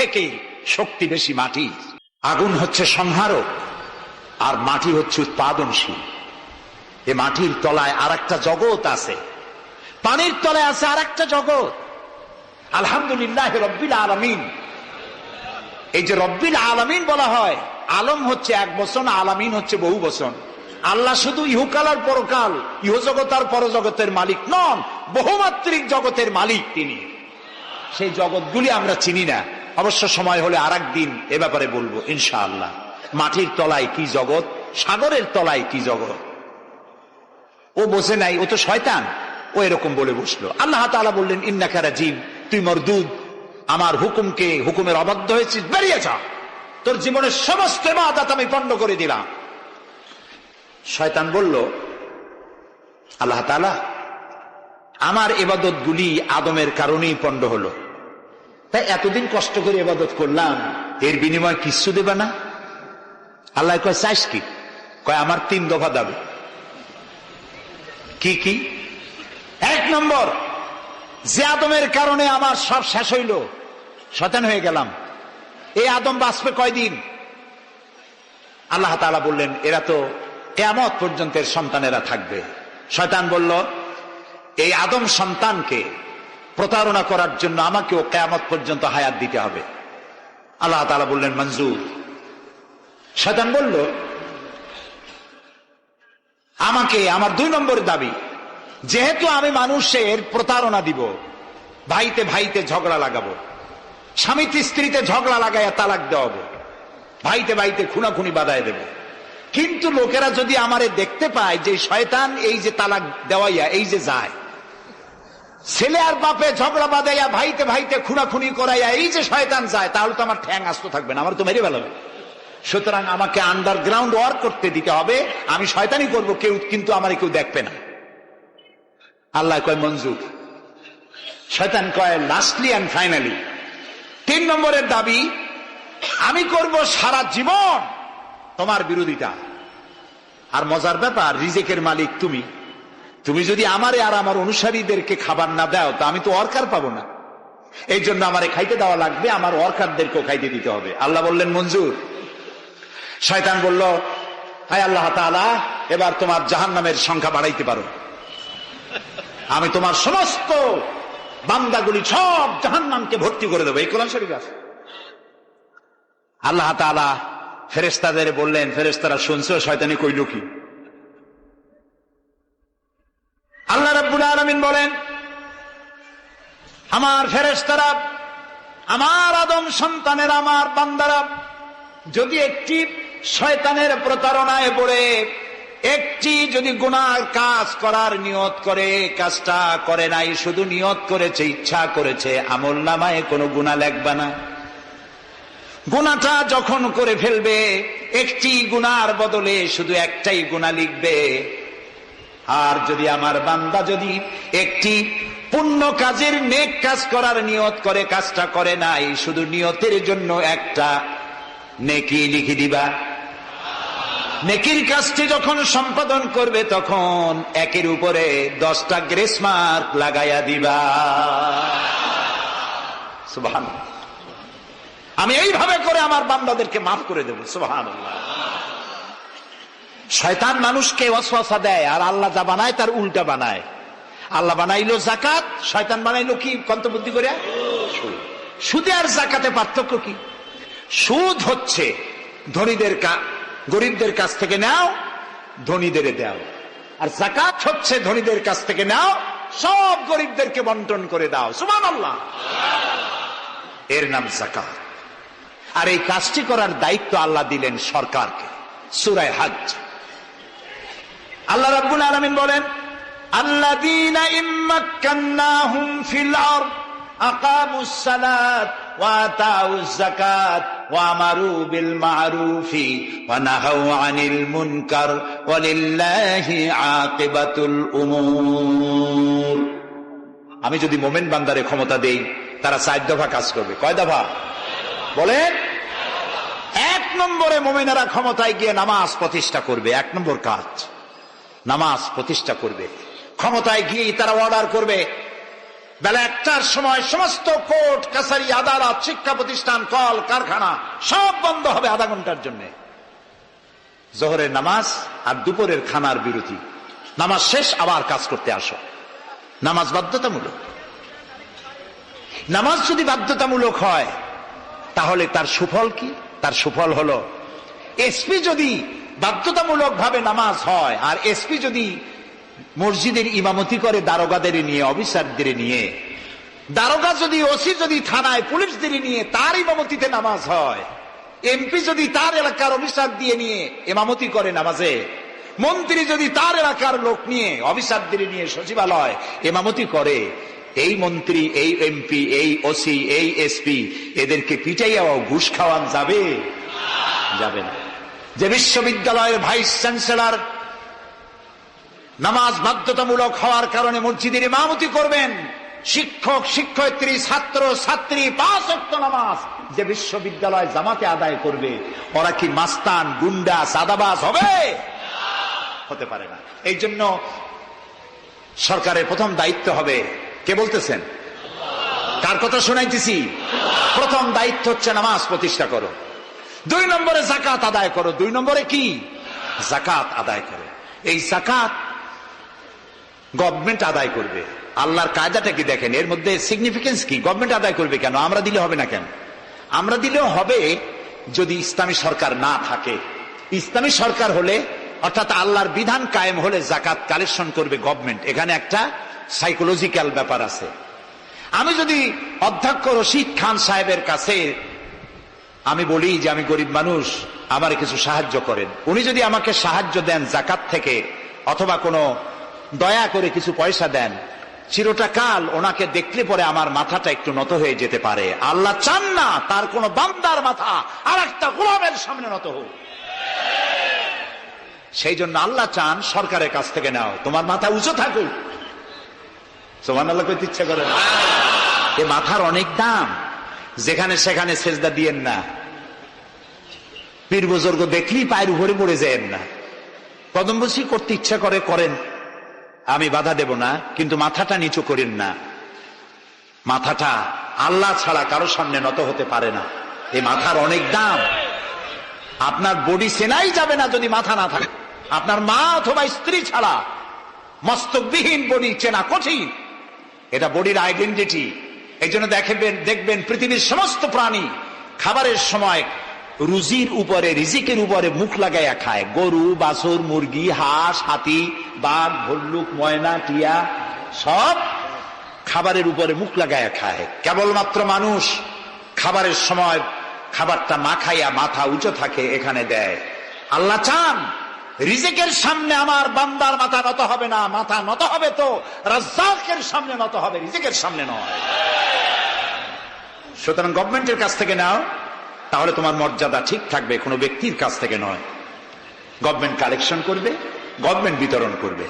থেকে শক্তি বেশি মাটি। আগুন হচ্ছে সংহারক আর মাটি হচ্ছে উৎপাদনশীল। এ মাটির তলায় আর একটা জগৎ আছে, পানির তলায় আছে আর একটা জগৎ। আলহামদুলিল্লাহ রব্বিল আলামিন। এই যে রব্বিল আলামিন বলা হয়, আলম হচ্ছে এক বচন, আলামিন হচ্ছে বহু বচন। আল্লাহ শুধু ইহকাল আর পরকাল, ইহজগৎ আর পরজগতের মালিক নন, বহুমাত্রিক জগতের মালিক তিনি। সেই জগৎগুলি আমরা চিনি না, অবশ্য সময় হলে আর একদিন এ ব্যাপারে বলবো ইনশাআল্লাহ। মাটির তলায় কি জগৎ, সাগরের তলায় কি জগৎ, ও বোঝে নাই, ও তো শয়তান, ও এরকম বলে বসলো। আল্লাহ তাআলা বললেন ইন্নাকা রাজিম, তুই মরদুদ, আমার হুকুমের অবাধ্য হয়েছিস, বেরিয়ে যা, তোর জীবনের সমস্ত ইবাদত আমি পণ্ড করে দিলাম। শয়তান বলল আল্লাহ তাআলা, আমার ইবাদত গুলি আদমের কারণেই পণ্ড হলো, তাই এতদিন কষ্ট করে ইবাদত করলাম, এর বিনিময়ে কিছু দেবে না? আল্লাহ কয় চাইস কি? কয় আমার 3 দফা দাবি। কি কি? 1 নম্বর, যে আদমের কারণে আমার সব শেষ হইল, শয়তান হয়ে গেলাম, এই আদম বাঁচবে কয়দিন? আল্লাহ তাআলা বললেন এরা তো কিয়ামত পর্যন্তের সন্তানেরা থাকবে। শয়তান বলল এই আদম সন্তানকে প্রতারণা করার জন্য আমাকেও কিয়ামত পর্যন্ত হায়াত দিতে হবে। আল্লাহ তাআলা বললেন মঞ্জুর। শয়তান বলল আমাকে আমার 2 নম্বর দাবি, যেহেতু আমি মানুষের প্রতারণা দিব, ভাইতে ভাইতে ঝগড়া লাগাবো, স্বামীতে স্ত্রীতে ঝগড়া লাগাইয়া তালাক দেওয়াবো, ভাইতে ভাইতে খুনাখুনি বাধায় দেব, কিন্তু লোকেরা যদি আমারে দেখতে পায় যে শয়তান এই যে তালাক দেওয়াইয়া এই যে যায়, ছেলে আর বাপে ঝগড়া বাঁধাইয়া ভাইতে ভাইতে খুনাখুনি করাইয়া এই যে শয়তান যায়, তাহলে তো আমার ঠ্যাং আস্ত থাকবে না, আমার তো মেরে ফেলাবে। সুতরাং আমাকে আন্ডারগ্রাউন্ড ওয়ার্ক করতে দিতে হবে, আমি শয়তানি করব কেউ, কিন্তু আমার কেউ দেখবে না। আল্লাহ কয় মঞ্জুর। শয়তান কয় লাস্টলি অ্যান্ড ফাইনালি 3 নম্বরের দাবি, আমি করব সারা জীবন তোমার বিরোধিতা। আর মজার ব্যাপার, রিজিকের মালিক তুমি, তুমি যদি আমারে আর আমার অনুসারীদেরকে খাবার না দাও তা আমি তো ওয়ার্কার পাবো না, এই জন্য আমারে খাইতে দেওয়া লাগবে, আমার ওয়ার্কারদেরকেও খাইতে দিতে হবে। আল্লাহ বললেন মঞ্জুর। শয়তান বলল হায় আল্লাহ তাআলা, এবার তোমার জাহান্নামের সংখ্যা বাড়াইতে পারো, আমি তোমার সমস্ত বান্দাগুলি সব জাহান্নামকে ভর্তি করে দেবো। এই কোরআন শরীফে আছে। আল্লাহ তাআলা ফেরেশতাদের বললেন, ফেরেশতারা শুনছে শয়তানি কইল কি? আল্লাহ রাব্বুল আলামিন বলেন আমার ফেরেশতারা, আমার আদম সন্তানের, আমার বান্দারা যদি একটি শয়তানের প্রতারণায় পড়ে একটি যদি গুনার কাজ করার নিয়ত করে, কাজটা করে নাই, শুধু নিয়ত করেছে, ইচ্ছা করেছে, আমলনামায় কোনো গুনাহ লিখবে না। গুনাহটা যখন করে ফেলবে, একটি গুনার বদলে শুধু একটাই গুনাহ লিখবে। আর যদি আমার বান্দা যদি একটি পুণ্য কাজের, নেক কাজ করার নিয়ত করে, কাজটা করে নাই, শুধু নিয়তের জন্য একটা নেকি লিখে দিবা। নেকির কাজটি যখন সম্পাদন করবে তখন একের উপরে 10টা গ্রেস মার্ক লাগাইয়া দিবা। সুবহানাল্লাহ। আমি এইভাবে করে আমার বান্দাদেরকে মাফ করে দেব। সুবহানাল্লাহ। শয়তান মানুষকে ওয়াসওয়াসা দেয়, আর আল্লাহ যা বানায় তার উল্টা বানায়। আল্লাহ বানাইলো যাকাত, শয়তান বানাইলো কি কন্তবুদ্ধি করে? সুদে আর যাকাতে পার্থক্য কি? সুদ হচ্ছে ধনীদের গরিবদের কাছ থেকে নাও, ধনীদের দাও, আর যাকাত হচ্ছে ধনীদের কাছ থেকে নাও, সব গরিবদেরকে বন্টন করে দাও। সুবহানাল্লাহ। এর নাম যাকাত। আর এই কাজটি করার দায়িত্ব আল্লাহ দিলেন সরকারকে। সূরা হজ আল্লাহ রাব্বুল আলামিন বলেন আল্লাযীনা ইম্মাক্কান্নাহুম ফিল আরদ আকামুস সালাত ওয়া আতাউজ যাকাত ওয়া আমারু বিল মা'রুফি ওয়া নাহাউ আনিল মুনকার ওয়ালিল্লাহি আকিবাতুল উমুর। আমি যদি মুমিন বান্দারে ক্ষমতা দেই, তারা 4 দফা কাজ করবে। কয় দফা বলেন? 1 নম্বরে মুমিনেরা ক্ষমতায় গিয়ে নামাজ প্রতিষ্ঠা করবে। 1 নম্বর কাজ নামাজ প্রতিষ্ঠা করবে। ক্ষমতায় গিয়ে তারা অর্ডার করবে বেলা 1টার সময় সমস্ত কোর্ট কাছারি আদালত শিক্ষা প্রতিষ্ঠান কল কারখানা সব বন্ধ হবে আধা ঘন্টার জন্য। জোহরের নামাজ আর দুপুরের খানার বিরতি, নামাজ শেষ আবার কাজ করতে আসো। নামাজ বাধ্যতামূলক। নামাজ যদি বাধ্যতামূলক হয় তাহলে তার সুফল কি? তার সুফল হলো এসপি যদি বাধ্যতামূলক ভাবে নামাজ হয় আর এসপি যদি মসজিদের ইমামতি করে দারোগাদের নিয়ে, অফিসারদের নিয়ে, দারোগা যদি ওসি যদি থানায় পুলিশদের নিয়ে তার ইমামতিতে নামাজ হয়, এমপি যদি তার এলাকার অফিসার দিয়ে নিয়ে ইমামতি করে নামাজে, মন্ত্রী যদি তার এলাকার লোক নিয়ে অফিসারদের নিয়ে সচিবালয় ইমামতি করে, এই মন্ত্রী, এই এমপি, এই ওসি, এই এসপি এদেরকে পিটাইয়াও ঘুষ খাওয়ান যাবে? যাবে না। যে বিশ্ববিদ্যালয়ের ভাইস চ্যান্সেলর নামাজ বাধ্যতামূলক হওয়ার কারণে মসজিদের ইমামতি করবেন, শিক্ষক শিক্ষয়িত্রী ছাত্র ছাত্রী 5 ওয়াক্ত নামাজ যে বিশ্ববিদ্যালয় জামাতে আদায় করবে, ওরা কি মাস্তান, গুন্ডা, সাদাবাজ হবে? হতে পারে না। এই জন্য সরকারের প্রথম দায়িত্ব হবে, কে বলতেছেন? কার কথা শোনাইতেছি? প্রথম দায়িত্ব হচ্ছে নামাজ প্রতিষ্ঠা করো। 2 নম্বরে যাকাত আদায় করো। 2 নম্বরে কি? যাকাত আদায় করো। এই যাকাত গভর্নমেন্ট আদায় করবে। আল্লাহর কায়দাটা কি দেখেন, এর মধ্যে সিগনিফিকেন্স কি? গভর্নমেন্ট আদায় করবে কেন? আমরা দিলে হবে না কেন? আমরা দিলেও হবে যদি ইসলামী সরকার না থাকে। ইসলামী সরকার হলে, অর্থাৎ আল্লাহর বিধান কায়েম হলে যাকাত কালেকশন করবে গভর্নমেন্ট। এখানে একটা সাইকোলজিক্যাল ব্যাপার আছে। আমি যদি অধ্যক্ষ রশিদ খান সাহেবের কাছে আমি বলি যে আমি গরিব মানুষ, আমার কিছু সাহায্য করেন, উনি যদি আমাকে সাহায্য দেন যাকাত থেকে অথবা কোনো দয়া করে কিছু পয়সা দেন, চিরটা কাল ওনাকে দেখলে পরে আমার মাথাটা একটু নত হয়ে যেতে পারে। আল্লাহ চান না তার কোন বান্দার মাথা আর একটা গোলামের সামনে নত হোক। সেই জন্য আল্লাহ চান সরকারের কাছ থেকে নাও, তোমার মাথা উঁচু থাকুক। সুবহানাল্লাহ কইতে ইচ্ছা করে না? এ মাথার অনেক দাম। যেখানে সেখানে সেজদা দিয়েন না। পীর বুজুর্গ দেখলেই পায়ের উপরে পড়ে যায়েন না। কদমবসি করতে ইচ্ছা করে করেন, আমি বাধা দেব না, কিন্তু মাথাটা নিচু করেন না। মাথাটা আল্লাহ ছাড়া কারো সামনে নত হতে পারে না। এই মাথার অনেক দাম। আপনার বডি চেনাই যাবে না যদি মাথা না থাকে। আপনার মা অথবা স্ত্রী ছাড়া মস্তকবিহীন বডি চেনা কঠিন। এটা বডির আইডেন্টিটি। এই জন্য দেখবেন পৃথিবীর সমস্ত প্রাণী খাবারের সময় রুজির উপরে, রিজিকের উপরে মুখ লাগাইয়া খায়। গরু, বাছুর, মুরগি, হাঁস, হাতি, বাঘ, ভল্লুক, ময়না, টিয়া সব খাবারের উপরে মুখ লাগাইয়া খায়। কেবলমাত্র মানুষ খাবারের সময় খাবারটা মাখাইয়া মাথা উঁচু থাকে এখানে দেয়। আল্লাহ চান রিজিকের সামনে আমার বান্দার মাথা নত হবে না। মাথা নত হবে তো রাজ্জাকের সামনে নত হবে, রিজিকের সামনে নয়। সুতরাং গভর্নমেন্টের কাছ থেকে নাও, তাহলে তোমার মর্যাদা ঠিক থাকবে, কোনো ব্যক্তির কাছ থেকে নয়। গভর্নমেন্ট কালেকশন করবে, গভর্নমেন্ট বিতরণ করবে।